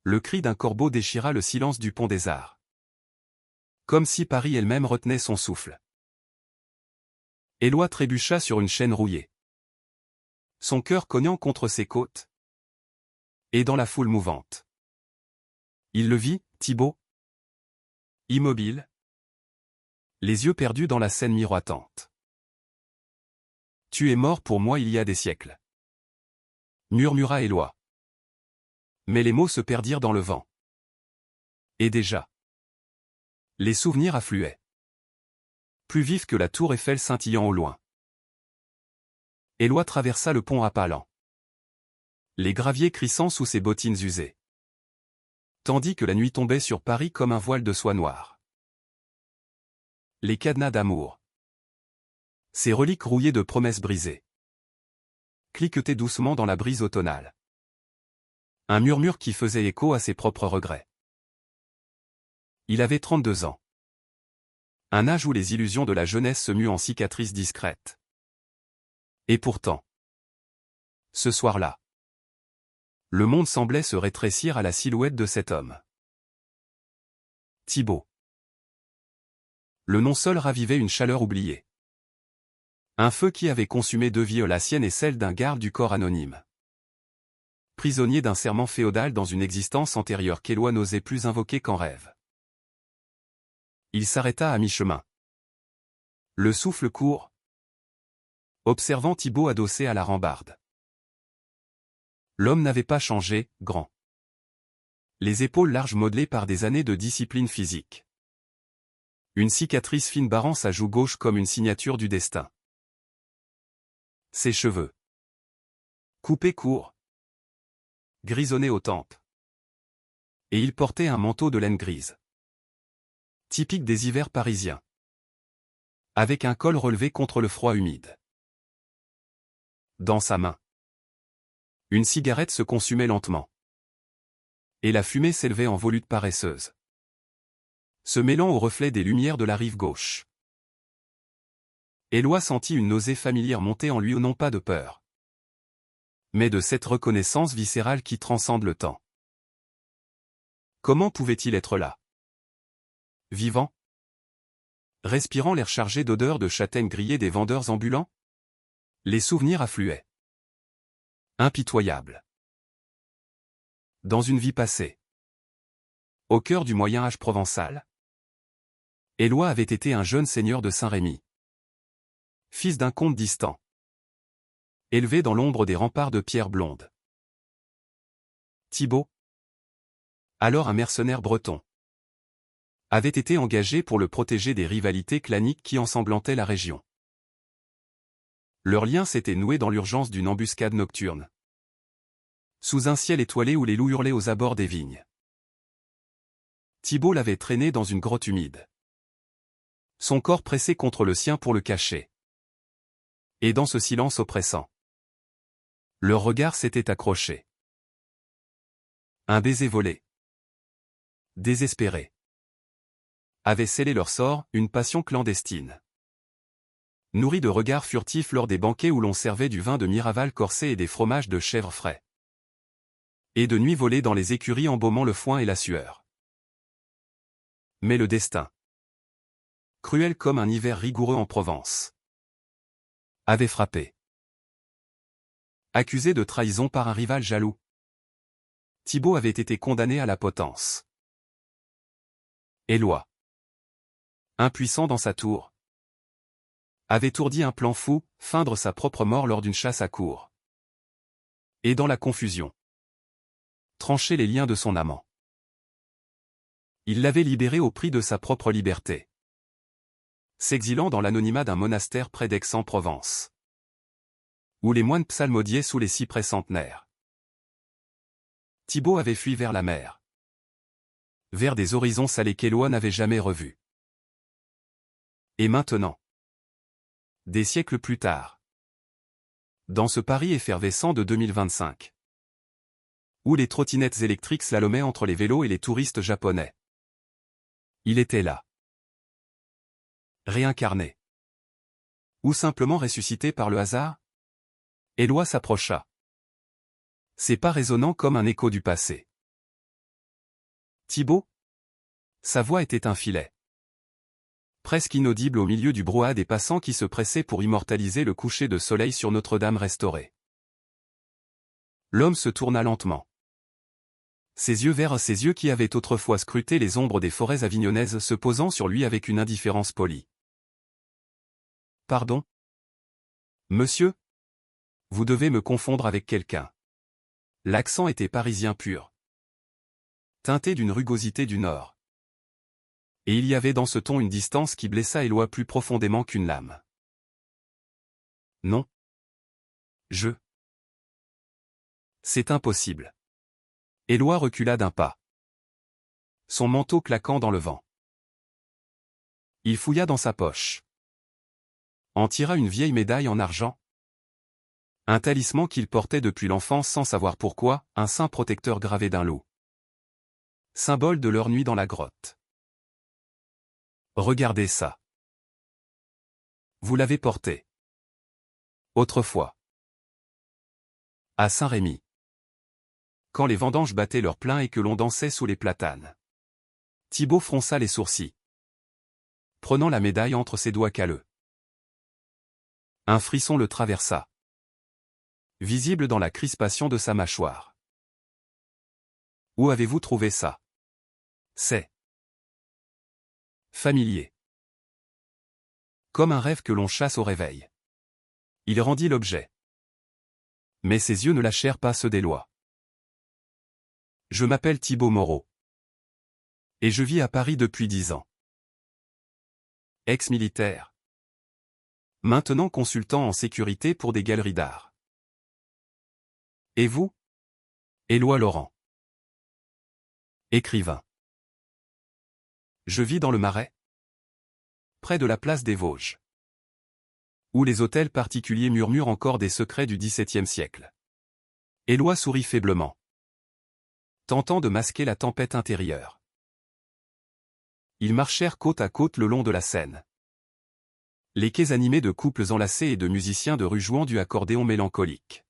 Le cri d'un corbeau déchira le silence du pont des Arts. Comme si Paris elle-même retenait son souffle. Éloi trébucha sur une chaîne rouillée. Son cœur cognant contre ses côtes. Et dans la foule mouvante. Il le vit, Thibaut. Immobile. Les yeux perdus dans la scène miroitante. Tu es mort pour moi il y a des siècles. Murmura Éloi. Mais les mots se perdirent dans le vent. Et déjà. Les souvenirs affluaient. Plus vifs que la tour Eiffel scintillant au loin. Éloi traversa le pont à pas lents. Les graviers crissant sous ses bottines usées. Tandis que la nuit tombait sur Paris comme un voile de soie noire. Les cadenas d'amour. Ces reliques rouillées de promesses brisées. Cliquetaient doucement dans la brise automnale. Un murmure qui faisait écho à ses propres regrets. Il avait 32 ans. Un âge où les illusions de la jeunesse se muent en cicatrices discrètes. Et pourtant. Ce soir-là. Le monde semblait se rétrécir à la silhouette de cet homme. Thibaut. Le nom seul ravivait une chaleur oubliée. Un feu qui avait consumé 2 vies, la sienne et celle d'un garde du corps anonyme. Prisonnier d'un serment féodal dans une existence antérieure qu'Éloi n'osait plus invoquer qu'en rêve. Il s'arrêta à mi-chemin. Le souffle court. Observant Thibaut adossé à la rambarde. L'homme n'avait pas changé, grand. Les épaules larges modelées par des années de discipline physique. Une cicatrice fine barrant sa joue gauche comme une signature du destin. Ses cheveux. Coupés courts. Grisonnés aux tempes. Et il portait un manteau de laine grise. Typique des hivers parisiens. Avec un col relevé contre le froid humide. Dans sa main. Une cigarette se consumait lentement. Et la fumée s'élevait en volutes paresseuses. Se mêlant au reflet des lumières de la rive gauche. Éloi sentit une nausée familière monter en lui, non pas de peur. Mais de cette reconnaissance viscérale qui transcende le temps. Comment pouvait-il être là? Vivant? Respirant l'air chargé d'odeurs de châtaignes grillées des vendeurs ambulants? Les souvenirs affluaient. Impitoyables. Dans une vie passée. Au cœur du Moyen-Âge provençal. Éloi avait été un jeune seigneur de Saint-Rémy. Fils d'un comte distant. Élevé dans l'ombre des remparts de pierre blonde. Thibaut, alors un mercenaire breton, avait été engagé pour le protéger des rivalités claniques qui ensanglantaient la région. Leur lien s'était noué dans l'urgence d'une embuscade nocturne. Sous un ciel étoilé où les loups hurlaient aux abords des vignes. Thibaut l'avait traîné dans une grotte humide. Son corps pressé contre le sien pour le cacher. Et dans ce silence oppressant, leur regard s'était accroché. Un baiser volé. Désespéré. Avait scellé leur sort, une passion clandestine. Nourrie de regards furtifs lors des banquets où l'on servait du vin de Miraval corsé et des fromages de chèvre frais. Et de nuit volée dans les écuries embaumant le foin et la sueur. Mais le destin, cruel comme un hiver rigoureux en Provence, avait frappé. Accusé de trahison par un rival jaloux, Thibaut avait été condamné à la potence. Éloi, impuissant dans sa tour, avait ourdi un plan fou, feindre sa propre mort lors d'une chasse à courre. Et dans la confusion, trancher les liens de son amant. Il l'avait libéré au prix de sa propre liberté. S'exilant dans l'anonymat d'un monastère près d'Aix-en-Provence. Où les moines psalmodiaient sous les cyprès centenaires. Thibaut avait fui vers la mer. Vers des horizons salés qu'Éloi n'avait jamais revus. Et maintenant, des siècles plus tard, dans ce Paris effervescent de 2025, où les trottinettes électriques slalomaient entre les vélos et les touristes japonais, il était là. Réincarné. Ou simplement ressuscité par le hasard? Éloi s'approcha. Ses pas résonnant comme un écho du passé. Thibaut? Sa voix était un filet. Presque inaudible au milieu du brouhaha des passants qui se pressaient pour immortaliser le coucher de soleil sur Notre-Dame restaurée. L'homme se tourna lentement. Ses yeux verts, ses yeux qui avaient autrefois scruté les ombres des forêts avignonnaises se posant sur lui avec une indifférence polie. Pardon? Monsieur? Vous devez me confondre avec quelqu'un. L'accent était parisien pur, teinté d'une rugosité du Nord. Et il y avait dans ce ton une distance qui blessa Éloi plus profondément qu'une lame. Non. C'est impossible. Éloi recula d'un pas, son manteau claquant dans le vent. Il fouilla dans sa poche, en tira une vieille médaille en argent. Un talisman qu'il portait depuis l'enfance sans savoir pourquoi, un saint protecteur gravé d'un loup. Symbole de leur nuit dans la grotte. Regardez ça. Vous l'avez porté. Autrefois. À Saint-Rémy. Quand les vendanges battaient leur plein et que l'on dansait sous les platanes. Thibaut fronça les sourcils, prenant la médaille entre ses doigts calleux. Un frisson le traversa, visible dans la crispation de sa mâchoire. Où avez-vous trouvé ça? C'est familier. Comme un rêve que l'on chasse au réveil. Il rendit l'objet. Mais ses yeux ne lâchèrent pas ceux d'Éloi. Je m'appelle Thibaut Moreau. Et je vis à Paris depuis 10 ans. Ex-militaire. Maintenant consultant en sécurité pour des galeries d'art. Et vous? Éloi Laurent. Écrivain. Je vis dans le Marais, près de la place des Vosges, où les hôtels particuliers murmurent encore des secrets du XVIIe siècle. Éloi sourit faiblement, tentant de masquer la tempête intérieure. Ils marchèrent côte à côte le long de la Seine. Les quais animés de couples enlacés et de musiciens de rue jouant du accordéon mélancolique.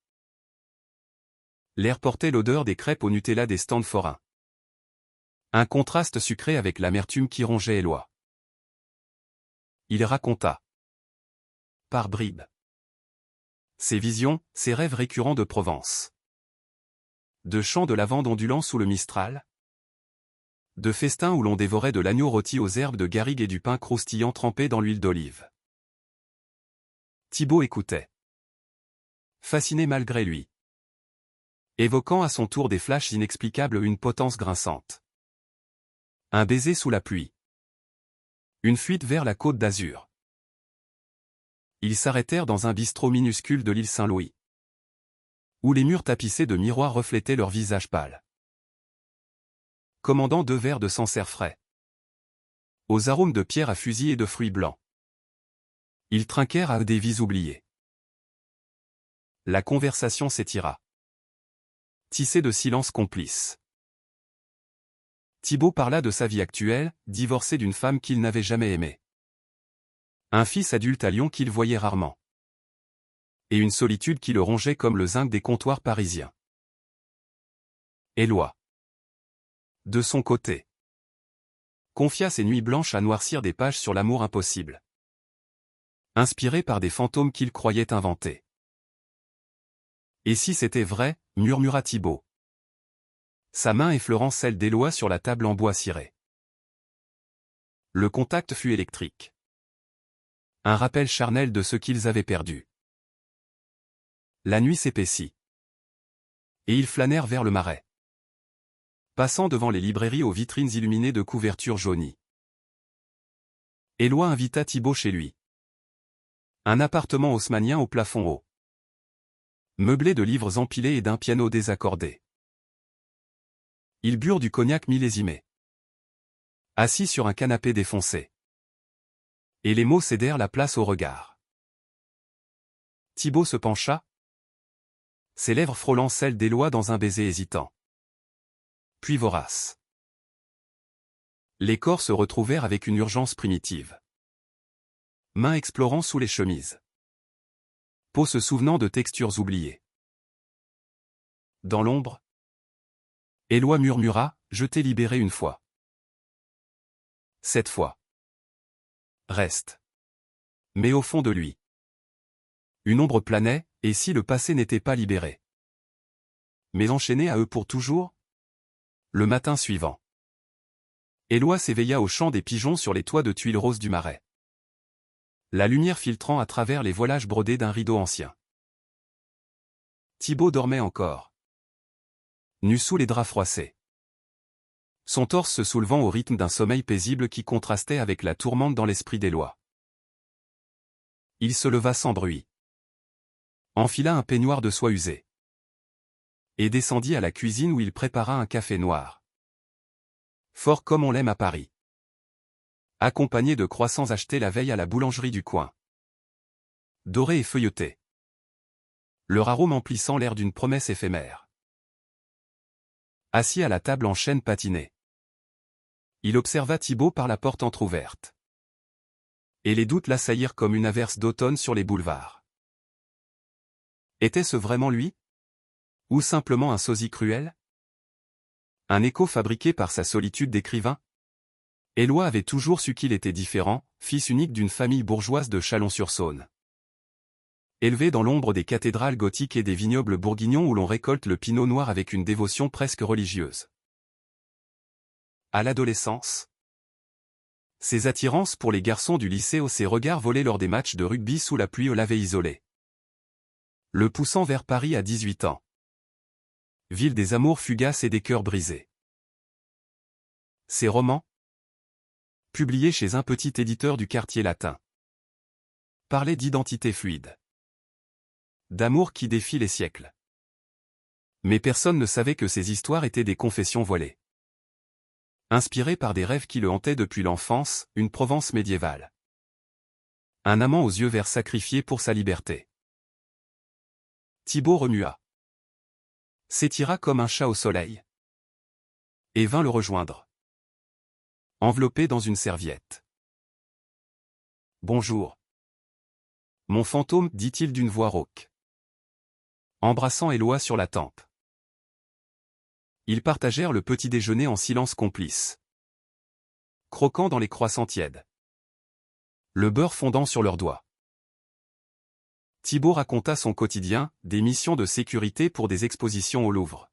L'air portait l'odeur des crêpes au Nutella des stands forains. Un contraste sucré avec l'amertume qui rongeait Éloi. Il raconta, par bribes, ses visions, ses rêves récurrents de Provence. De champs de lavande ondulant sous le Mistral. De festins où l'on dévorait de l'agneau rôti aux herbes de garrigue et du pain croustillant trempé dans l'huile d'olive. Thibaut écoutait, fasciné malgré lui, évoquant à son tour des flashs inexplicables, une potence grinçante. Un baiser sous la pluie. Une fuite vers la Côte d'Azur. Ils s'arrêtèrent dans un bistrot minuscule de l'île Saint-Louis, où les murs tapissés de miroirs reflétaient leurs visages pâles. Commandant 2 verres de Sancerre frais, aux arômes de pierre à fusil et de fruits blancs. Ils trinquèrent à des vies oubliées. La conversation s'étira, tissée de silences complices. Thibaut parla de sa vie actuelle, divorcé d'une femme qu'il n'avait jamais aimée. Un fils adulte à Lyon qu'il voyait rarement. Et une solitude qui le rongeait comme le zinc des comptoirs parisiens. Éloi, de son côté, confia ses nuits blanches à noircir des pages sur l'amour impossible. Inspiré par des fantômes qu'il croyait inventés. Et si c'était vrai, murmura Thibaut, sa main effleurant celle d'Éloi sur la table en bois ciré. Le contact fut électrique. Un rappel charnel de ce qu'ils avaient perdu. La nuit s'épaissit. Et ils flânèrent vers le Marais, passant devant les librairies aux vitrines illuminées de couvertures jaunies. Éloi invita Thibaut chez lui. Un appartement haussmannien au plafond haut, meublé de livres empilés et d'un piano désaccordé. Ils burent du cognac millésimé, assis sur un canapé défoncé. Et les mots cédèrent la place au regard. Thibaut se pencha, ses lèvres frôlant celles d'Éloi dans un baiser hésitant, puis vorace. Les corps se retrouvèrent avec une urgence primitive. Mains explorant sous les chemises. Peau se souvenant de textures oubliées. Dans l'ombre, Éloi murmura, Je t'ai libéré une fois. Cette fois. Reste. Mais au fond de lui. Une ombre planait, et si le passé n'était pas libéré? Mais enchaîné à eux pour toujours? Le matin suivant. Éloi s'éveilla au chant des pigeons sur les toits de tuiles roses du marais. La lumière filtrant à travers les voilages brodés d'un rideau ancien. Thibaut dormait encore. Nu sous les draps froissés. Son torse se soulevant au rythme d'un sommeil paisible qui contrastait avec la tourmente dans l'esprit d'Éloi. Il se leva sans bruit. Enfila un peignoir de soie usée. Et descendit à la cuisine où il prépara un café noir. Fort comme on l'aime à Paris. Accompagné de croissants achetés la veille à la boulangerie du coin. Dorés et feuilletés. Leur arôme emplissant l'air d'une promesse éphémère. Assis à la table en chêne patiné. Il observa Thibaut par la porte entr'ouverte. Et les doutes l'assaillirent comme une averse d'automne sur les boulevards. Était-ce vraiment lui? Ou simplement un sosie cruel? Un écho fabriqué par sa solitude d'écrivain? Éloi avait toujours su qu'il était différent, fils unique d'une famille bourgeoise de Chalon-sur-Saône. Élevé dans l'ombre des cathédrales gothiques et des vignobles bourguignons où l'on récolte le pinot noir avec une dévotion presque religieuse. À l'adolescence, ses attirances pour les garçons du lycée ou ses regards volés lors des matchs de rugby sous la pluie au lavé isolé. Le poussant vers Paris à 18 ans. Ville des amours fugaces et des cœurs brisés. Ses romans, publiés chez un petit éditeur du quartier latin, parlaient d'identité fluide. D'amour qui défie les siècles. Mais personne ne savait que ces histoires étaient des confessions voilées. Inspiré par des rêves qui le hantaient depuis l'enfance, une Provence médiévale. Un amant aux yeux verts sacrifié pour sa liberté. Thibaut remua. S'étira comme un chat au soleil. Et vint le rejoindre. Enveloppé dans une serviette. Bonjour. Mon fantôme, dit-il d'une voix rauque. Embrassant Éloi sur la tempe. Ils partagèrent le petit déjeuner en silence complice. Croquant dans les croissants tièdes. Le beurre fondant sur leurs doigts. Thibaut raconta son quotidien, des missions de sécurité pour des expositions au Louvre.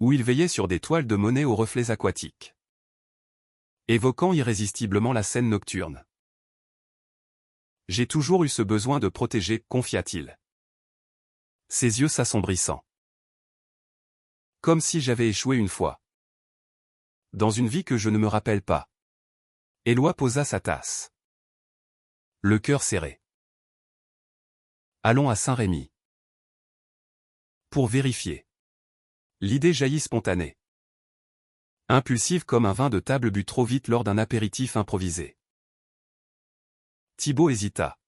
Où il veillait sur des toiles de Monet aux reflets aquatiques. Évoquant irrésistiblement la scène nocturne. J'ai toujours eu ce besoin de protéger, confia-t-il. Ses yeux s'assombrissant. Comme si j'avais échoué une fois. Dans une vie que je ne me rappelle pas. Éloi posa sa tasse. Le cœur serré. Allons à Saint-Rémy. Pour vérifier. L'idée jaillit spontanée. Impulsive comme un vin de table bu trop vite lors d'un apéritif improvisé. Thibaut hésita.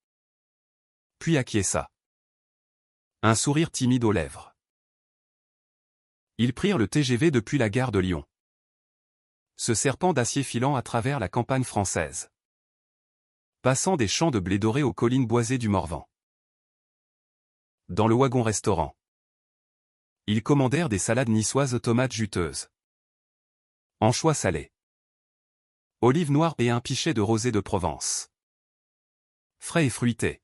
Puis acquiesça. Un sourire timide aux lèvres. Ils prirent le TGV depuis la gare de Lyon. Ce serpent d'acier filant à travers la campagne française. Passant des champs de blé doré aux collines boisées du Morvan. Dans le wagon-restaurant. Ils commandèrent des salades niçoises aux tomates juteuses. Anchois salés. Olives noires et un pichet de rosé de Provence. Frais et fruité.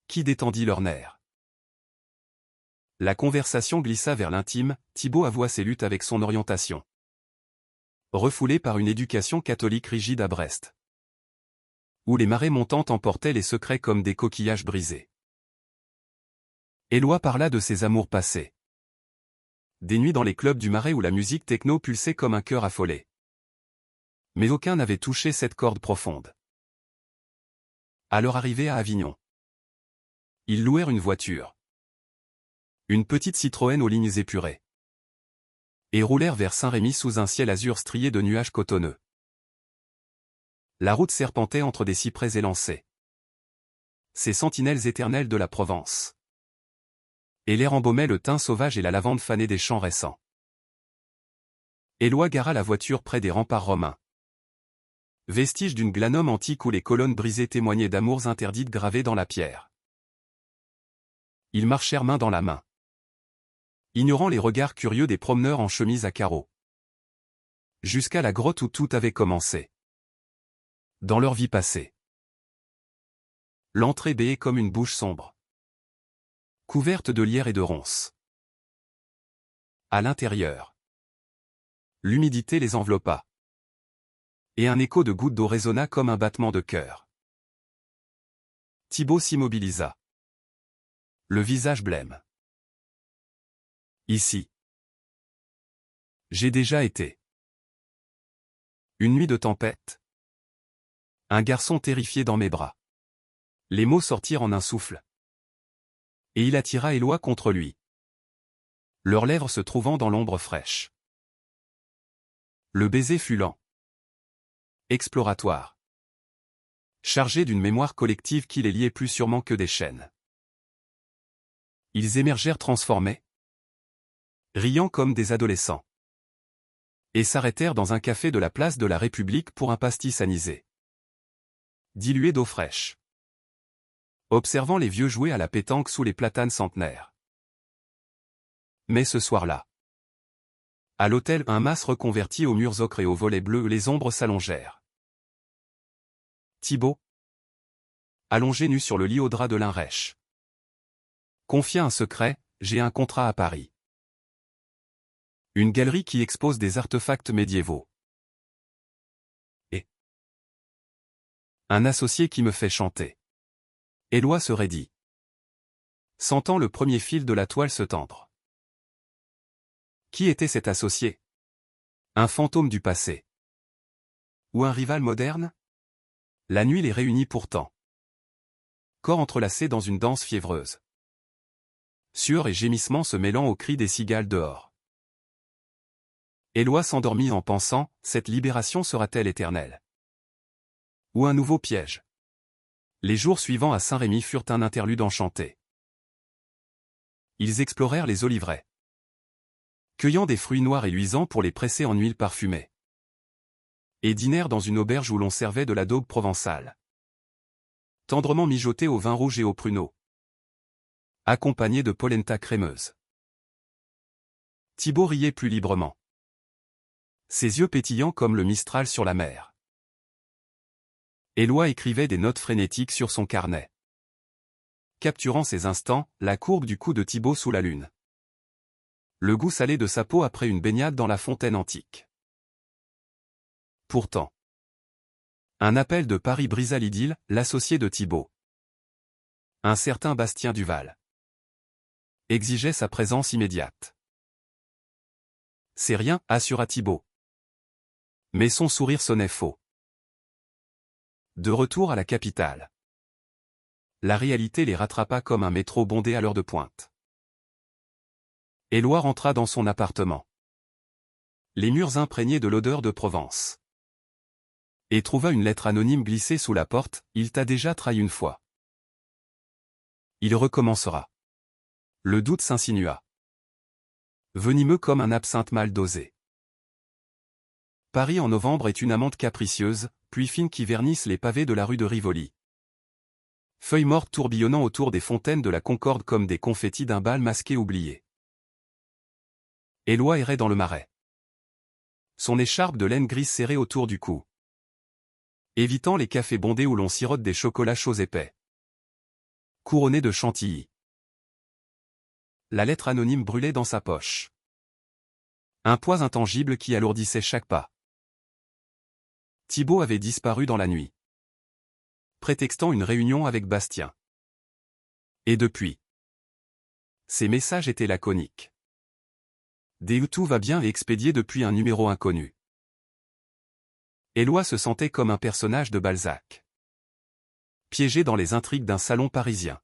Qui détendit leurs nerfs. La conversation glissa vers l'intime, Thibaut avoua ses luttes avec son orientation. Refoulé par une éducation catholique rigide à Brest. Où les marées montantes emportaient les secrets comme des coquillages brisés. Éloi parla de ses amours passés. Des nuits dans les clubs du Marais où la musique techno pulsait comme un cœur affolé. Mais aucun n'avait touché cette corde profonde. À leur arrivée à Avignon. Ils louèrent une voiture. Une petite Citroën aux lignes épurées. Et roulèrent vers Saint-Rémy sous un ciel azur strié de nuages cotonneux. La route serpentait entre des cyprès élancés. Ces sentinelles éternelles de la Provence. Et l'air embaumait le thym sauvage et la lavande fanée des champs récents. Éloi gara la voiture près des remparts romains. Vestige d'une glanum antique où les colonnes brisées témoignaient d'amours interdites gravées dans la pierre. Ils marchèrent main dans la main. ignorant les regards curieux des promeneurs en chemise à carreaux. Jusqu'à la grotte où tout avait commencé. Dans leur vie passée. L'entrée béait comme une bouche sombre. Couverte de lierre et de ronces. À l'intérieur. L'humidité les enveloppa. Et un écho de gouttes d'eau résonna comme un battement de cœur. Thibaut s'immobilisa. Le visage blême. Ici. J'ai déjà été. Une nuit de tempête. Un garçon terrifié dans mes bras. Les mots sortirent en un souffle. Et il attira Éloi contre lui. Leurs lèvres se trouvant dans l'ombre fraîche. Le baiser fut lent. Exploratoire. Chargé d'une mémoire collective qui les liait plus sûrement que des chaînes. Ils émergèrent transformés. Riant comme des adolescents. Et s'arrêtèrent dans un café de la place de la République pour un pastis anisé. Dilué d'eau fraîche. Observant les vieux jouer à la pétanque sous les platanes centenaires. Mais ce soir-là. À l'hôtel, un mas reconverti aux murs ocre et aux volets bleus, les ombres s'allongèrent. Thibaut. Allongé nu sur le lit au drap de lin rêche. Confia un secret, j'ai un contrat à Paris. Une galerie qui expose des artefacts médiévaux. Et un associé qui me fait chanter. Éloi se raidit. Sentant le premier fil de la toile se tendre. Qui était cet associé? Un fantôme du passé. Ou un rival moderne? La nuit les réunit pourtant. Corps entrelacés dans une danse fiévreuse. Sueur et gémissements se mêlant aux cris des cigales dehors. Éloi s'endormit en pensant, cette libération sera-t-elle éternelle? Ou un nouveau piège? Les jours suivants à Saint-Rémy furent un interlude enchanté. Ils explorèrent les oliveraies. Cueillant des fruits noirs et luisants pour les presser en huile parfumée. Et dînèrent dans une auberge où l'on servait de la daube provençale. Tendrement mijotée au vin rouge et au pruneau. Accompagnée de polenta crémeuse. Thibaut riait plus librement. Ses yeux pétillants comme le Mistral sur la mer. Éloi écrivait des notes frénétiques sur son carnet. Capturant ces instants, la courbe du cou de Thibaut sous la lune. Le goût salé de sa peau après une baignade dans la fontaine antique. Pourtant. Un appel de Paris brisa l'idylle, l'associé de Thibaut. Un certain Bastien Duval. Exigeait sa présence immédiate. C'est rien, assura Thibaut. Mais son sourire sonnait faux. De retour à la capitale. La réalité les rattrapa comme un métro bondé à l'heure de pointe. Éloi rentra dans son appartement. Les murs imprégnés de l'odeur de Provence. Et trouva une lettre anonyme glissée sous la porte, il t'a déjà trahi une fois. Il recommencera. Le doute s'insinua. Venimeux comme un absinthe mal dosé. Paris en novembre est une amante capricieuse, pluie fine qui vernisse les pavés de la rue de Rivoli. Feuilles mortes tourbillonnant autour des fontaines de la Concorde comme des confettis d'un bal masqué oublié. Éloi errait dans le marais. Son écharpe de laine grise serrée autour du cou. Évitant les cafés bondés où l'on sirote des chocolats chauds épais. Couronné de chantilly. La lettre anonyme brûlait dans sa poche. Un poids intangible qui alourdissait chaque pas. Thibaut avait disparu dans la nuit. Prétextant une réunion avec Bastien. Et depuis. Ses messages étaient laconiques. Des tout va bien et expédié depuis un numéro inconnu. Éloi se sentait comme un personnage de Balzac. Piégé dans les intrigues d'un salon parisien.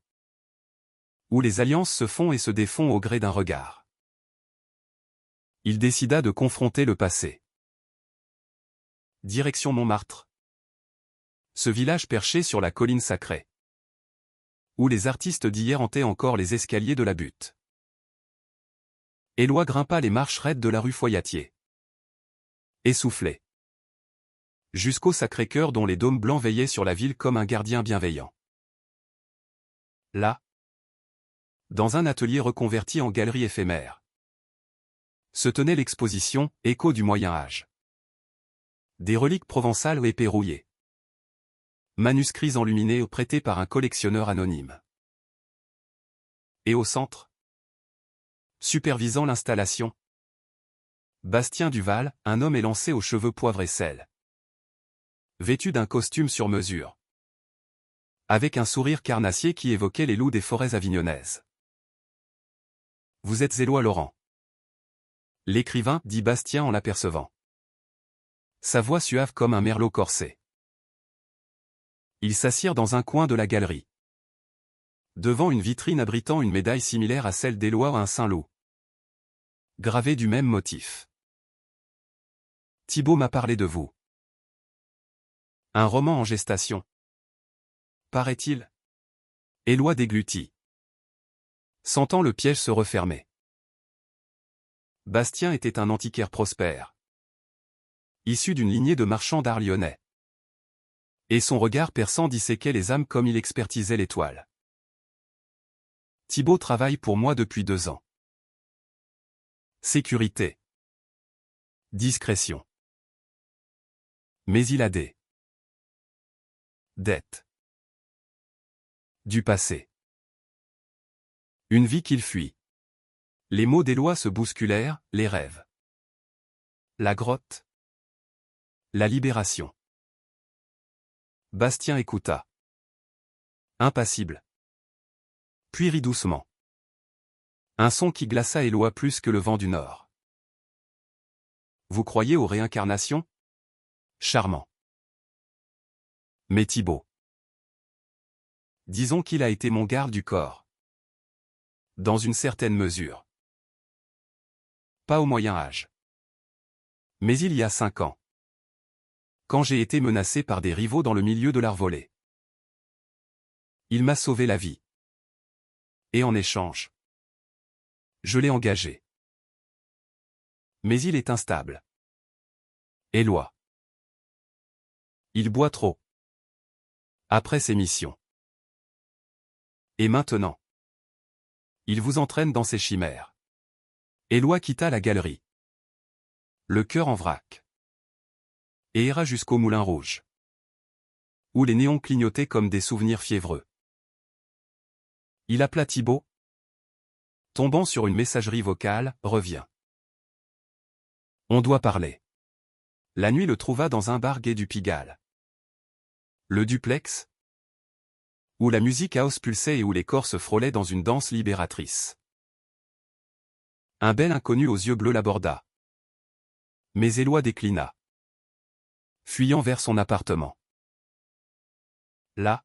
Où les alliances se font et se défont au gré d'un regard. Il décida de confronter le passé. Direction Montmartre. Ce village perché sur la colline sacrée. Où les artistes d'hier hantaient encore les escaliers de la butte. Éloi grimpa les marches raides de la rue Foyatier. Essoufflé. Jusqu'au Sacré-Cœur dont les dômes blancs veillaient sur la ville comme un gardien bienveillant. Là. Dans un atelier reconverti en galerie éphémère. se tenait l'exposition « Écho du Moyen-Âge ». Des reliques provençales épais rouillées. Manuscrits enluminés prêtés par un collectionneur anonyme. Et au centre, supervisant l'installation, Bastien Duval, un homme élancé aux cheveux poivre et sel. Vêtu d'un costume sur mesure. Avec un sourire carnassier qui évoquait les loups des forêts avignonnaises. Vous êtes Éloi Laurent. L'écrivain, dit Bastien en l'apercevant. Sa voix suave comme un merlot corsé. Ils s'assirent dans un coin de la galerie. Devant une vitrine abritant une médaille similaire à celle d'Éloi à un Saint-Loup. Gravée du même motif. Thibaut m'a parlé de vous. Un roman en gestation. Paraît-il. Éloi déglutit. Sentant le piège se refermer. Bastien était un antiquaire prospère. Issu d'une lignée de marchands d'art lyonnais. Et son regard perçant disséquait les âmes comme il expertisait l'étoile. Thibaut travaille pour moi depuis 2 ans. Sécurité. Discrétion. Mais il a des dettes. Du passé. Une vie qu'il fuit. Les mots d'Éloi se bousculèrent, les rêves. La grotte. La libération. Bastien écouta. Impassible. Puis rit doucement. Un son qui glaça Éloi plus que le vent du nord. Vous croyez aux réincarnations? Charmant. Mais Thibaut. Disons qu'il a été mon garde du corps. Dans une certaine mesure. Pas au Moyen-Âge. Mais il y a 5 ans. Quand j'ai été menacé par des rivaux dans le milieu de l'art volé. Il m'a sauvé la vie. Et en échange, je l'ai engagé. Mais il est instable. Éloi. Il boit trop. Après ses missions. Et maintenant, il vous entraîne dans ses chimères. Éloi quitta la galerie. Le cœur en vrac. Et ira jusqu'au Moulin Rouge. Où les néons clignotaient comme des souvenirs fiévreux. Il appela Thibaut. Tombant sur une messagerie vocale, revient. On doit parler. La nuit le trouva dans un bar gai du Pigalle. Le duplex. Où la musique house pulsait et où les corps se frôlaient dans une danse libératrice. Un bel inconnu aux yeux bleus l'aborda. Mais Éloi déclina. Fuyant vers son appartement. Là,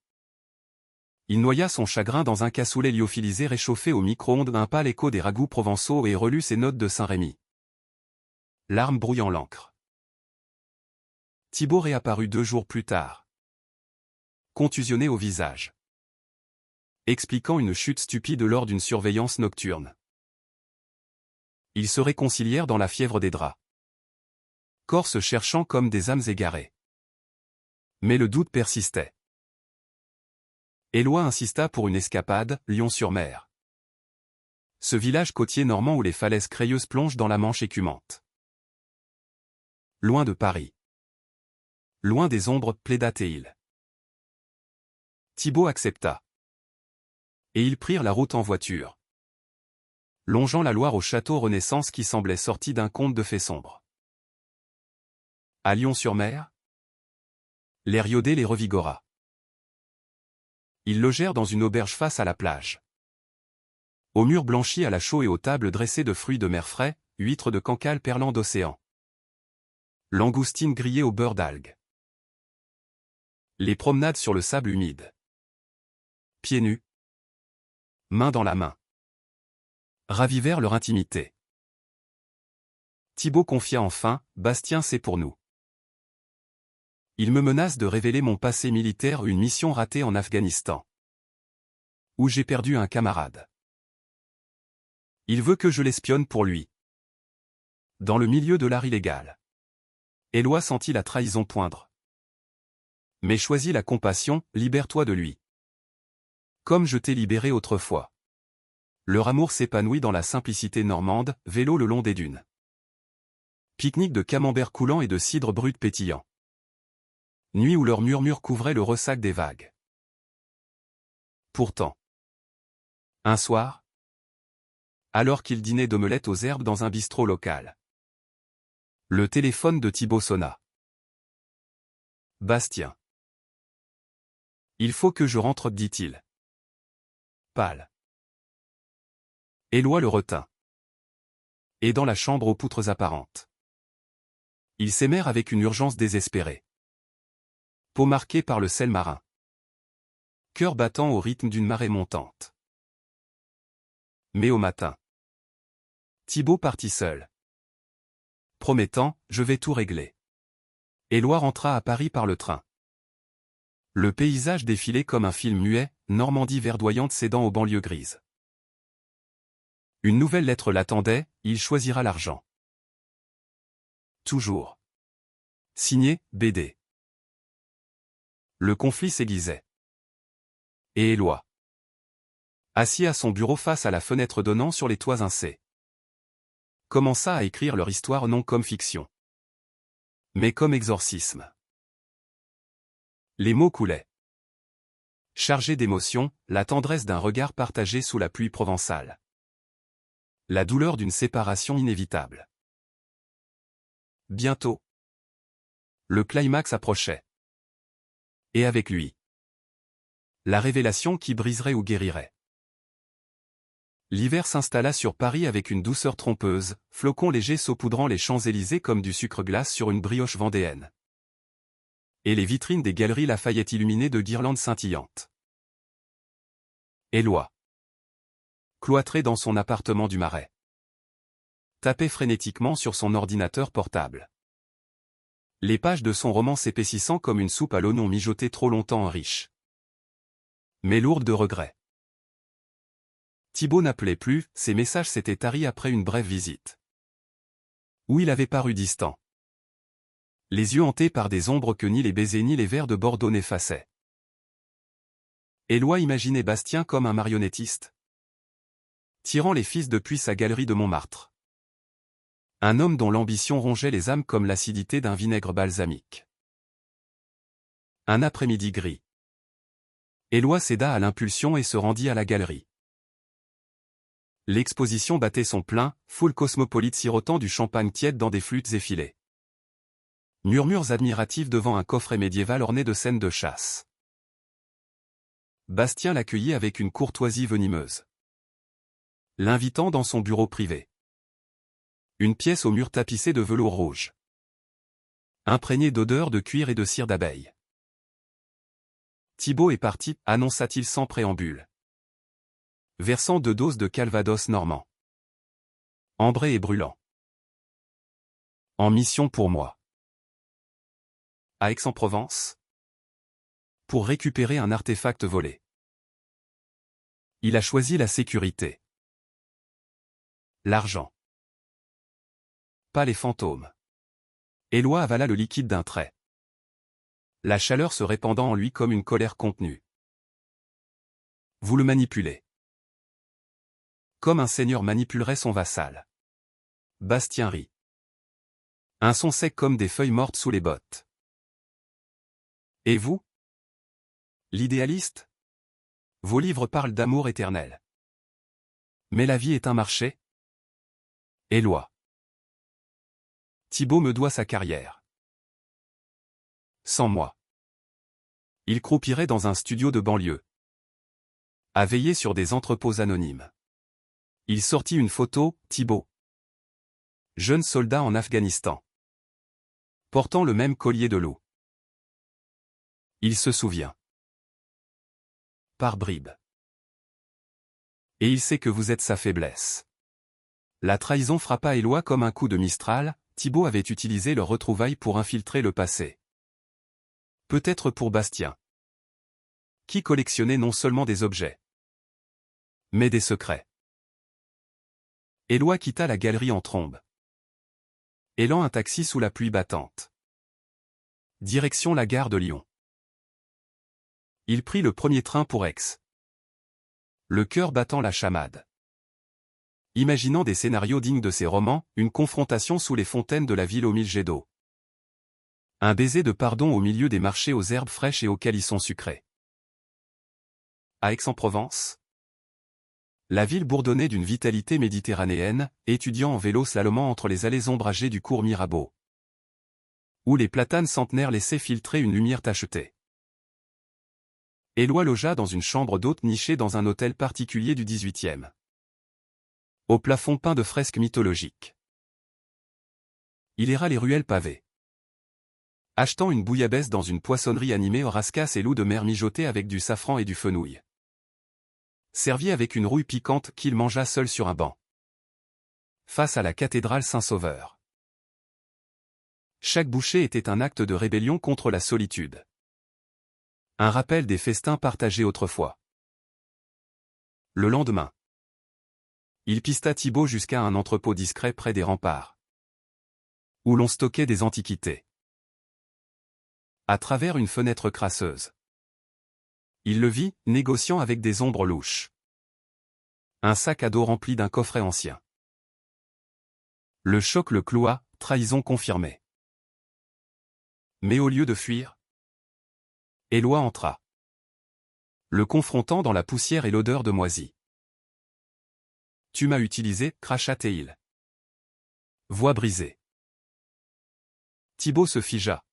il noya son chagrin dans un cassoulet lyophilisé réchauffé au micro-ondes, un pâle écho des ragoûts provençaux et relut ses notes de Saint-Rémy. Larmes brouillant l'encre. Thibaut réapparut 2 jours plus tard. Contusionné au visage. Expliquant une chute stupide lors d'une surveillance nocturne. Ils se réconcilièrent dans la fièvre des draps. Corps se cherchant comme des âmes égarées. Mais le doute persistait. Éloi insista pour une escapade, Lyon-sur-Mer. Ce village côtier normand où les falaises crayeuses plongent dans la Manche écumante. Loin de Paris. Loin des ombres, Plédatéil. Thibaut accepta. Et ils prirent la route en voiture. Longeant la Loire au château Renaissance qui semblait sorti d'un conte de fées sombres. À Lyon-sur-Mer, l'air iodé les revigora. Ils logèrent dans une auberge face à la plage. Aux murs blanchis à la chaux et aux tables dressées de fruits de mer frais, huîtres de Cancale perlant d'océan. Langoustines grillées au beurre d'algues. Les promenades sur le sable humide. Pieds nus. Main dans la main. Ravivèrent leur intimité. Thibaut confia enfin, Bastien c'est pour nous. Il me menace de révéler mon passé militaire, une mission ratée en Afghanistan. Où j'ai perdu un camarade. Il veut que je l'espionne pour lui. Dans le milieu de l'art illégal. Éloi sentit la trahison poindre. Mais choisis la compassion, libère-toi de lui. Comme je t'ai libéré autrefois. Leur amour s'épanouit dans la simplicité normande, vélo le long des dunes. Pique-nique de camembert coulant et de cidre brut pétillant. Nuit où leur murmure couvrait le ressac des vagues. Pourtant. Un soir, alors qu'il dînait d'omelette aux herbes dans un bistrot local, le téléphone de Thibaut sonna. Bastien. Il faut que je rentre, dit-il. Pâle. Éloi le retint. Et dans la chambre aux poutres apparentes. Ils s'aimèrent avec une urgence désespérée. Peau marquée par le sel marin. Cœur battant au rythme d'une marée montante. Mais au matin, Thibaut partit seul. Promettant, je vais tout régler. Éloi rentra à Paris par le train. Le paysage défilait comme un film muet, Normandie verdoyante cédant aux banlieues grises. Une nouvelle lettre l'attendait, il choisira l'argent. Toujours. Signé, BD. Le conflit s'aiguisait. Et Éloi, assis à son bureau face à la fenêtre donnant sur les toits incés, commença à écrire leur histoire non comme fiction, mais comme exorcisme. Les mots coulaient. Chargés d'émotion, la tendresse d'un regard partagé sous la pluie provençale. La douleur d'une séparation inévitable. Bientôt. Le climax approchait. Et avec lui, la révélation qui briserait ou guérirait. L'hiver s'installa sur Paris avec une douceur trompeuse, flocons légers saupoudrant les Champs-Élysées comme du sucre glace sur une brioche vendéenne. Et les vitrines des galeries Lafayette illuminées de guirlandes scintillantes. Éloi, cloîtré dans son appartement du Marais, tapait frénétiquement sur son ordinateur portable. Les pages de son roman s'épaississant comme une soupe à l'oignon mijotée trop longtemps en riche. Mais lourde de regrets. Thibaut n'appelait plus, ses messages s'étaient taris après une brève visite. Où il avait paru distant. Les yeux hantés par des ombres que ni les baisers ni les verres de Bordeaux n'effaçaient. Éloi imaginait Bastien comme un marionnettiste, tirant les fils depuis sa galerie de Montmartre. Un homme dont l'ambition rongeait les âmes comme l'acidité d'un vinaigre balsamique. Un après-midi gris. Éloi céda à l'impulsion et se rendit à la galerie. L'exposition battait son plein, foule cosmopolite sirotant du champagne tiède dans des flûtes effilées. Murmures admiratifs devant un coffret médiéval orné de scènes de chasse. Bastien l'accueillit avec une courtoisie venimeuse, l'invitant dans son bureau privé. Une pièce aux murs tapissés de velours rouge, imprégnée d'odeurs de cuir et de cire d'abeille. Thibaut est parti, annonça-t-il sans préambule, versant 2 doses de calvados normand, ambré et brûlant. En mission pour moi. À Aix-en-Provence, pour récupérer un artefact volé. Il a choisi la sécurité. L'argent. Pas les fantômes. Éloi avala le liquide d'un trait, la chaleur se répandant en lui comme une colère contenue. Vous le manipulez. Comme un seigneur manipulerait son vassal. Bastien rit. Un son sec comme des feuilles mortes sous les bottes. Et vous? L'idéaliste? Vos livres parlent d'amour éternel. Mais la vie est un marché? Éloi. Thibaut me doit sa carrière. Sans moi, il croupirait dans un studio de banlieue, à veiller sur des entrepôts anonymes. Il sortit une photo, Thibaut. Jeune soldat en Afghanistan. Portant le même collier de loup. Il se souvient. Par bribes. Et il sait que vous êtes sa faiblesse. La trahison frappa Éloi comme un coup de Mistral, Thibaut avait utilisé leur retrouvaille pour infiltrer le passé. Peut-être pour Bastien, qui collectionnait non seulement des objets, mais des secrets. Éloi quitta la galerie en trombe, élant un taxi sous la pluie battante. Direction la gare de Lyon. Il prit le premier train pour Aix, le cœur battant la chamade. Imaginant des scénarios dignes de ses romans, une confrontation sous les fontaines de la ville aux 1000 jets d'eau. Un baiser de pardon au milieu des marchés aux herbes fraîches et aux calissons sucrés. À Aix-en-Provence. La ville bourdonnait d'une vitalité méditerranéenne, étudiant en vélo slalomant entre les allées ombragées du cours Mirabeau, où les platanes centenaires laissaient filtrer une lumière tachetée. Éloi logea dans une chambre d'hôte nichée dans un hôtel particulier du XVIIIe. Au plafond peint de fresques mythologiques. Il erra les ruelles pavées, achetant une bouillabaisse dans une poissonnerie animée aux rascasses et loups de mer mijotés avec du safran et du fenouil, servi avec une rouille piquante qu'il mangea seul sur un banc, face à la cathédrale Saint-Sauveur. Chaque bouchée était un acte de rébellion contre la solitude. Un rappel des festins partagés autrefois. Le lendemain, il pista Thibaut jusqu'à un entrepôt discret près des remparts, où l'on stockait des antiquités. À travers une fenêtre crasseuse, il le vit, négociant avec des ombres louches. Un sac à dos rempli d'un coffret ancien. Le choc le cloua, trahison confirmée. Mais au lieu de fuir, Éloi entra, le confrontant dans la poussière et l'odeur de moisi. « Tu m'as utilisé, cracha-t-il. Voix brisée. Thibaut se figea,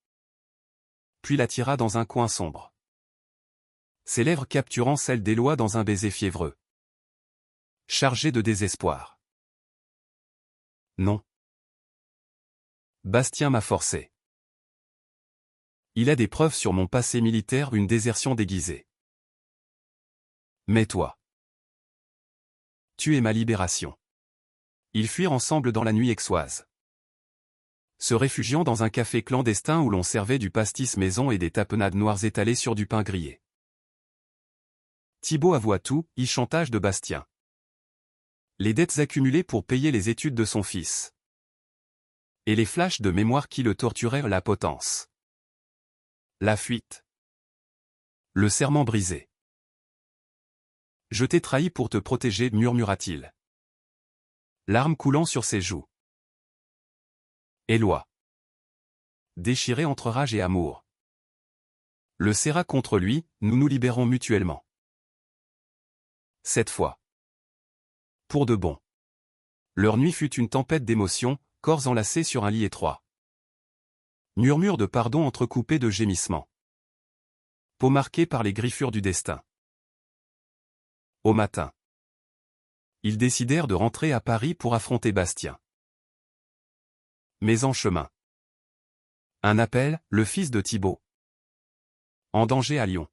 puis l'attira dans un coin sombre, ses lèvres capturant celles d'Éloi dans un baiser fiévreux, chargé de désespoir. Non. Bastien m'a forcé. Il a des preuves sur mon passé militaire, une désertion déguisée. Mais toi, tu es ma libération. Ils fuirent ensemble dans la nuit aixoise, se réfugiant dans un café clandestin où l'on servait du pastis maison et des tapenades noires étalées sur du pain grillé. Thibaut avoua tout, chantage de Bastien. Les dettes accumulées pour payer les études de son fils. Et les flashs de mémoire qui le torturaient la potence. La fuite. Le serment brisé. Je t'ai trahi pour te protéger, murmura-t-il, larmes coulant sur ses joues. Éloi, déchiré entre rage et amour, le serra contre lui, nous nous libérons mutuellement. Cette fois, pour de bon. Leur nuit fut une tempête d'émotions, corps enlacés sur un lit étroit. Murmures de pardon entrecoupés de gémissements. Peau marquée par les griffures du destin. Au matin, ils décidèrent de rentrer à Paris pour affronter Bastien. Mais en chemin, un appel, le fils de Thibaut, en danger à Lyon,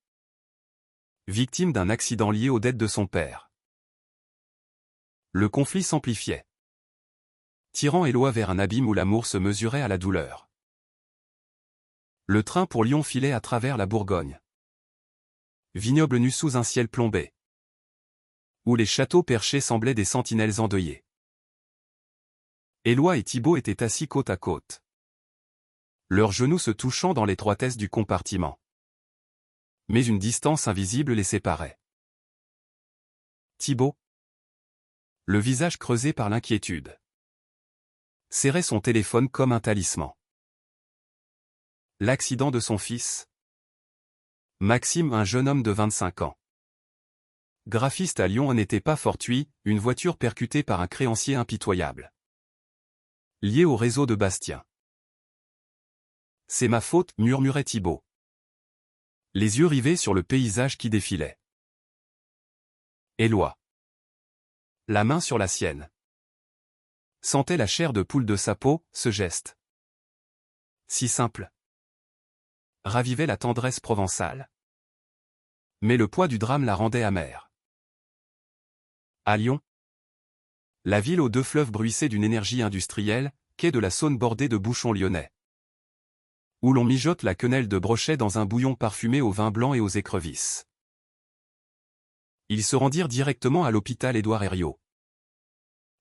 victime d'un accident lié aux dettes de son père. Le conflit s'amplifiait, tirant Éloi vers un abîme où l'amour se mesurait à la douleur. Le train pour Lyon filait à travers la Bourgogne. Vignoble nu sous un ciel plombé, où les châteaux perchés semblaient des sentinelles endeuillées. Éloi et Thibaut étaient assis côte à côte, leurs genoux se touchant dans l'étroitesse du compartiment. Mais une distance invisible les séparait. Thibaut, le visage creusé par l'inquiétude, serrait son téléphone comme un talisman. L'accident de son fils. Maxime, un jeune homme de 25 ans. Graphiste à Lyon, n'était pas fortuit, une voiture percutée par un créancier impitoyable. Lié au réseau de Bastien. C'est ma faute, murmurait Thibaut, les yeux rivés sur le paysage qui défilait. Éloi, la main sur la sienne, sentait la chair de poule de sa peau, ce geste. Si simple. Ravivait la tendresse provençale. Mais le poids du drame la rendait amère. À Lyon, la ville aux deux fleuves bruissait d'une énergie industrielle, quai de la Saône bordé de bouchons lyonnais, où l'on mijote la quenelle de brochet dans un bouillon parfumé au vin blanc et aux écrevisses. Ils se rendirent directement à l'hôpital Édouard Herriot.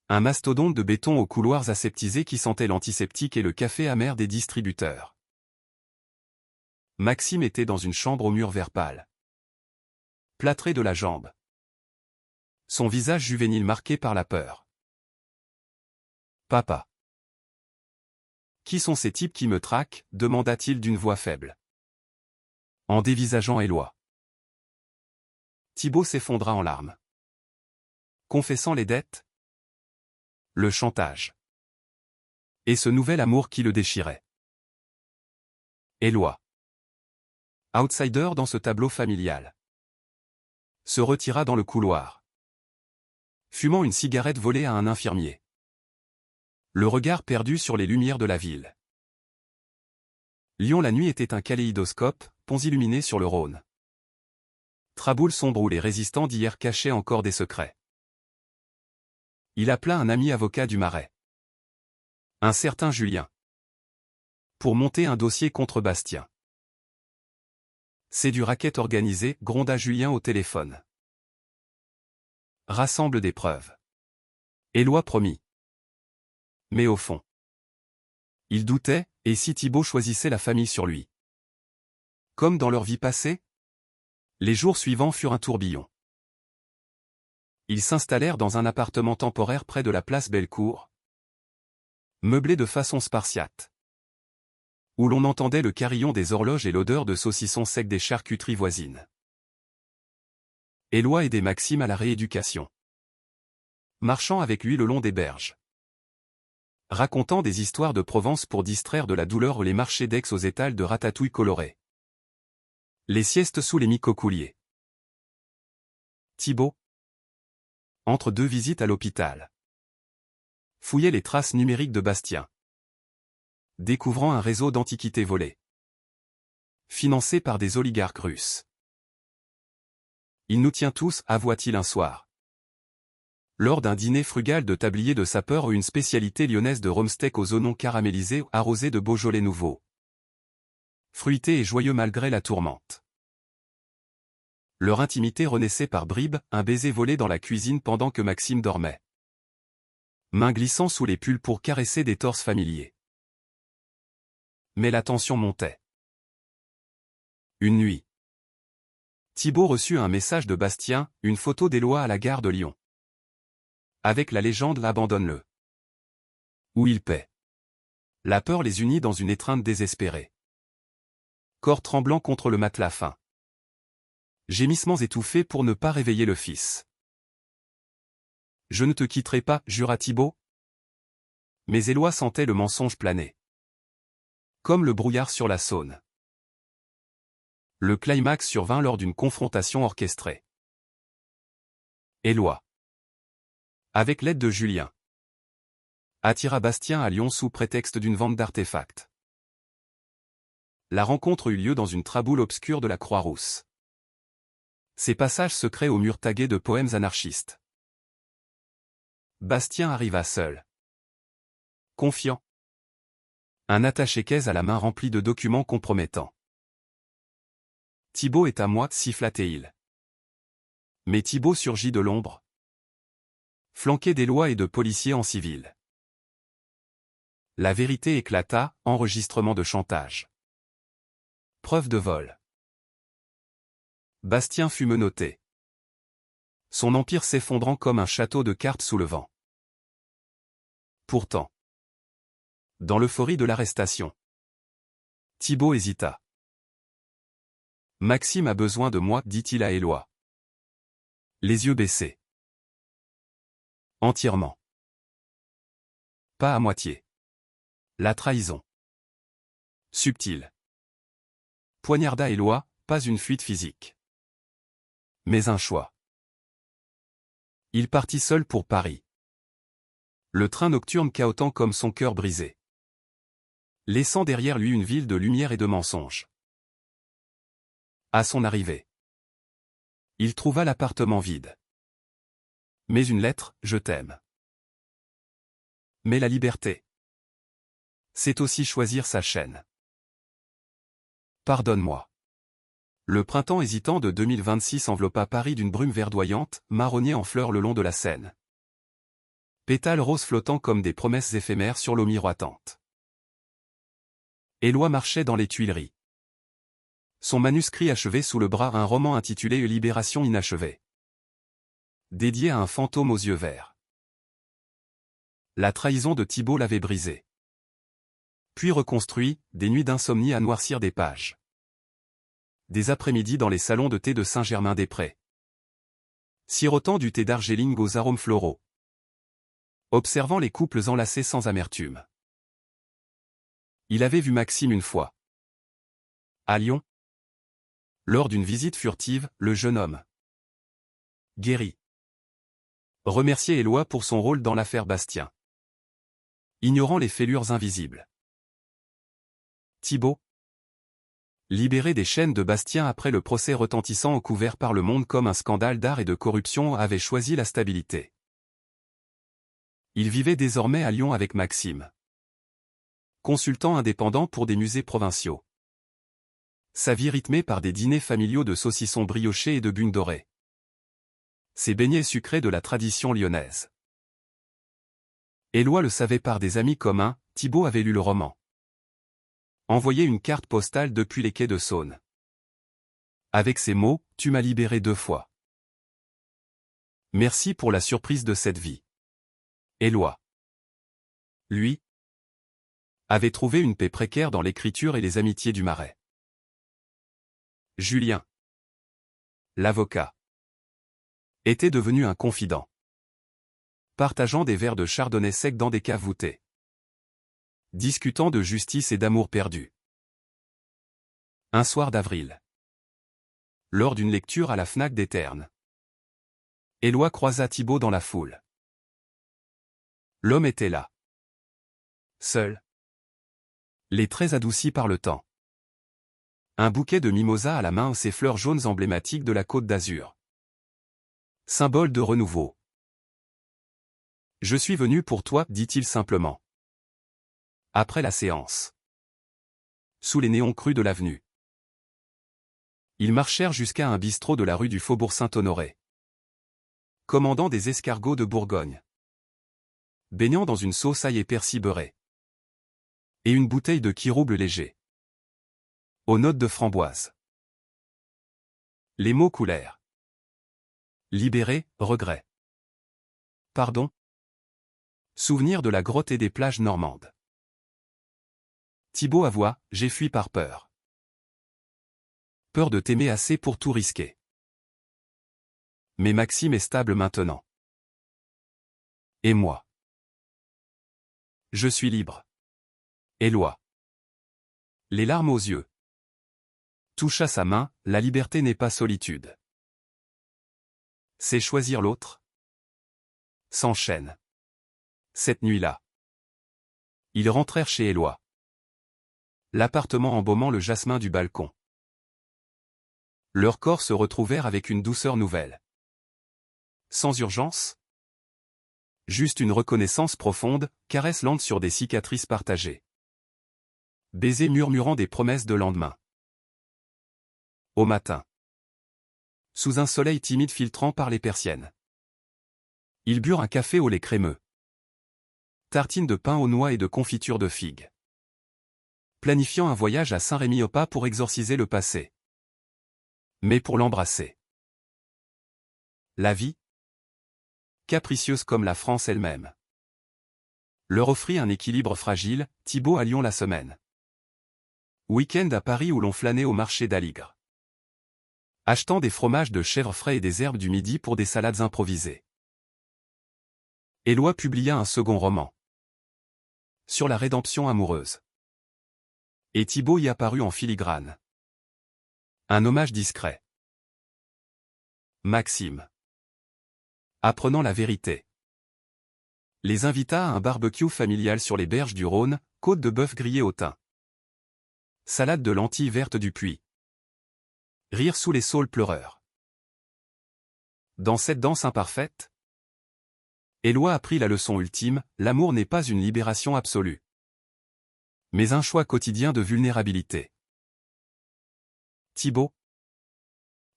Un mastodonte de béton aux couloirs aseptisés qui sentait l'antiseptique et le café amer des distributeurs. Maxime était dans une chambre au mur vert pâle, plâtré de la jambe, son visage juvénile marqué par la peur. Papa. Qui sont ces types qui me traquent, demanda-t-il d'une voix faible. En dévisageant Éloi. Thibaut s'effondra en larmes. Confessant les dettes, le chantage et ce nouvel amour qui le déchirait. Éloi, outsider dans ce tableau familial, se retira dans le couloir, fumant une cigarette volée à un infirmier. Le regard perdu sur les lumières de la ville. Lyon la nuit était un kaléidoscope, ponts illuminés sur le Rhône. Traboul sombre où les résistants d'hier cachaient encore des secrets. Il appela un ami avocat du Marais. Un certain Julien. Pour monter un dossier contre Bastien. C'est du racket organisé, gronda Julien au téléphone. Rassemble des preuves. Éloi promit. Mais au fond, il doutait, et si Thibaut choisissait la famille sur lui? Comme dans leur vie passée? Les jours suivants furent un tourbillon. Ils s'installèrent dans un appartement temporaire près de la place Bellecour, meublé de façon spartiate, où l'on entendait le carillon des horloges et l'odeur de saucissons secs des charcuteries voisines. Éloi aidait Maxime à la rééducation, marchant avec lui le long des berges, racontant des histoires de Provence pour distraire de la douleur les marchés d'Aix aux étals de ratatouille colorées, les siestes sous les micocouliers. Thibaut, entre deux visites à l'hôpital, fouillait les traces numériques de Bastien, découvrant un réseau d'antiquités volées, financé par des oligarques russes. Il nous tient tous, avoua-t-il un soir, lors d'un dîner frugal de tablier de sapeur ou une spécialité lyonnaise de rhum-steak aux oignons caramélisés arrosé de Beaujolais nouveau. Fruité et joyeux malgré la tourmente. Leur intimité renaissait par bribes, un baiser volé dans la cuisine pendant que Maxime dormait. Mains glissant sous les pulls pour caresser des torses familiers. Mais la tension montait. Une nuit, Thibaut reçut un message de Bastien, une photo d'Éloi à la gare de Lyon. Avec la légende « Abandonne-le ». Où il paie. La peur les unit dans une étreinte désespérée. Corps tremblant contre le matelas fin. Gémissements étouffés pour ne pas réveiller le fils. « Je ne te quitterai pas, jura Thibaut. » Mais Éloi sentait le mensonge planer. Comme le brouillard sur la Saône. Le climax survint lors d'une confrontation orchestrée. Éloi, avec l'aide de Julien, attira Bastien à Lyon sous prétexte d'une vente d'artefacts. La rencontre eut lieu dans une traboule obscure de la Croix-Rousse. Ces passages secrets aux murs tagués de poèmes anarchistes. Bastien arriva seul. Confiant. Un attaché-caisse à la main rempli de documents compromettants. Thibaut est à moi, siffla-t-il. Mais Thibaut surgit de l'ombre, flanqué d'Éloi et de policiers en civil. La vérité éclata, enregistrement de chantage. Preuve de vol. Bastien fut menotté. Son empire s'effondrant comme un château de cartes sous le vent. Pourtant, dans l'euphorie de l'arrestation, Thibaut hésita. Maxime a besoin de moi, dit-il à Éloi. Les yeux baissés. Entièrement. Pas à moitié. La trahison. Subtile. Poignarda Éloi, pas une fuite physique. Mais un choix. Il partit seul pour Paris. Le train nocturne cahotant comme son cœur brisé. Laissant derrière lui une ville de lumière et de mensonges. À son arrivée, il trouva l'appartement vide. Mais une lettre, je t'aime. Mais la liberté, c'est aussi choisir sa chaîne. Pardonne-moi. Le printemps hésitant de 2026 enveloppa Paris d'une brume verdoyante, marronnée en fleurs le long de la Seine. Pétales roses flottant comme des promesses éphémères sur l'eau miroitante. Éloi marchait dans les Tuileries. Son manuscrit achevé sous le bras, un roman intitulé Libération inachevée. Dédié à un fantôme aux yeux verts. La trahison de Thibaut l'avait brisé. Puis reconstruit, des nuits d'insomnie à noircir des pages. Des après-midi dans les salons de thé de Saint-Germain-des-Prés. Sirotant du thé d'Argéline aux arômes floraux. Observant les couples enlacés sans amertume. Il avait vu Maxime une fois. À Lyon. Lors d'une visite furtive, le jeune homme. Guéri. Remerciait Éloi pour son rôle dans l'affaire Bastien. Ignorant les fêlures invisibles. Thibaut. Libéré des chaînes de Bastien après le procès retentissant couvert par le monde comme un scandale d'art et de corruption, avait choisi la stabilité. Il vivait désormais à Lyon avec Maxime. Consultant indépendant pour des musées provinciaux. Sa vie rythmée par des dîners familiaux de saucissons briochés et de bugne dorée. Ses beignets sucrés de la tradition lyonnaise. Éloi le savait par des amis communs, Thibaut avait lu le roman. Envoyé une carte postale depuis les quais de Saône. Avec ces mots, tu m'as libéré 2 fois. Merci pour la surprise de cette vie. Éloi. Lui, avait trouvé une paix précaire dans l'écriture et les amitiés du Marais. Julien, l'avocat, était devenu un confident. Partageant des verres de chardonnay sec dans des caves voûtées. Discutant de justice et d'amour perdu. Un soir d'avril. Lors d'une lecture à la Fnac des Ternes. Éloi croisa Thibaut dans la foule. L'homme était là. Seul. Les traits adoucis par le temps. Un bouquet de mimosa à la main, ses fleurs jaunes emblématiques de la Côte d'Azur. Symbole de renouveau. Je suis venu pour toi, dit-il simplement. Après la séance. Sous les néons crus de l'avenue. Ils marchèrent jusqu'à un bistrot de la rue du Faubourg Saint-Honoré. Commandant des escargots de Bourgogne. Baignant dans une sauce ail et persil beurré. Et une bouteille de quirouble léger. Aux notes de framboise. Les mots coulèrent. Libéré, regret. Pardon. Souvenir de la grotte et des plages normandes. Thibaut avoua, j'ai fui par peur. Peur de t'aimer assez pour tout risquer. Mais Maxime est stable maintenant. Et moi? Je suis libre. Éloi. Les larmes aux yeux. Toucha sa main, la liberté n'est pas solitude. C'est choisir l'autre. S'enchaîne. Cette nuit-là. Ils rentrèrent chez Éloi. L'appartement embaumant le jasmin du balcon. Leurs corps se retrouvèrent avec une douceur nouvelle. Sans urgence. Juste une reconnaissance profonde, caresse lente sur des cicatrices partagées. Baiser murmurant des promesses de lendemain. Au matin. Sous un soleil timide filtrant par les persiennes. Ils burent un café au lait crémeux. Tartines de pain aux noix et de confiture de figues. Planifiant un voyage à Saint-Rémy-aux-Pas pour exorciser le passé. Mais pour l'embrasser. La vie, capricieuse comme la France elle-même, leur offrit un équilibre fragile, Thibaut à Lyon la semaine. Week-end à Paris où l'on flânait au marché d'Aligre. Achetant des fromages de chèvre frais et des herbes du midi pour des salades improvisées. Éloi publia un second roman. Sur la rédemption amoureuse. Et Thibaut y apparut en filigrane. Un hommage discret. Maxime. Apprenant la vérité. Les invita à un barbecue familial sur les berges du Rhône, côte de bœuf grillé au thym. Salade de lentilles vertes du Puy. Rire sous les saules pleureurs. Dans cette danse imparfaite, Éloi apprit la leçon ultime, l'amour n'est pas une libération absolue. Mais un choix quotidien de vulnérabilité. Thibaut,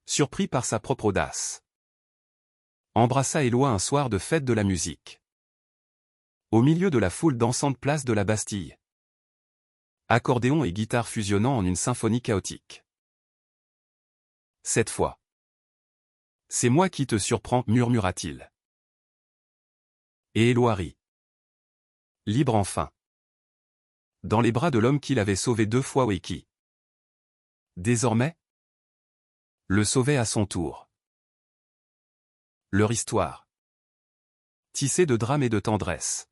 surpris par sa propre audace, embrassa Éloi un soir de fête de la musique. Au milieu de la foule dansante place de la Bastille. Accordéon et guitare fusionnant en une symphonie chaotique. Cette fois. C'est moi qui te surprends, murmura-t-il. Et Éloi rit. Libre enfin. Dans les bras de l'homme qu'il avait sauvé 2 fois et qui, désormais, le sauvait à son tour. Leur histoire. Tissée de drame et de tendresse.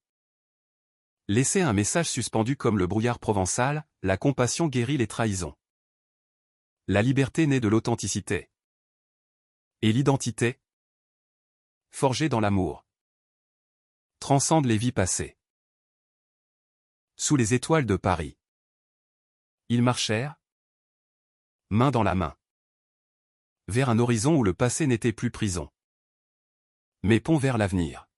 Laisser un message suspendu comme le brouillard provençal, la compassion guérit les trahisons. La liberté naît de l'authenticité. Et l'identité, forgée dans l'amour, transcende les vies passées. Sous les étoiles de Paris. Ils marchèrent, main dans la main, vers un horizon où le passé n'était plus prison, mais pont vers l'avenir.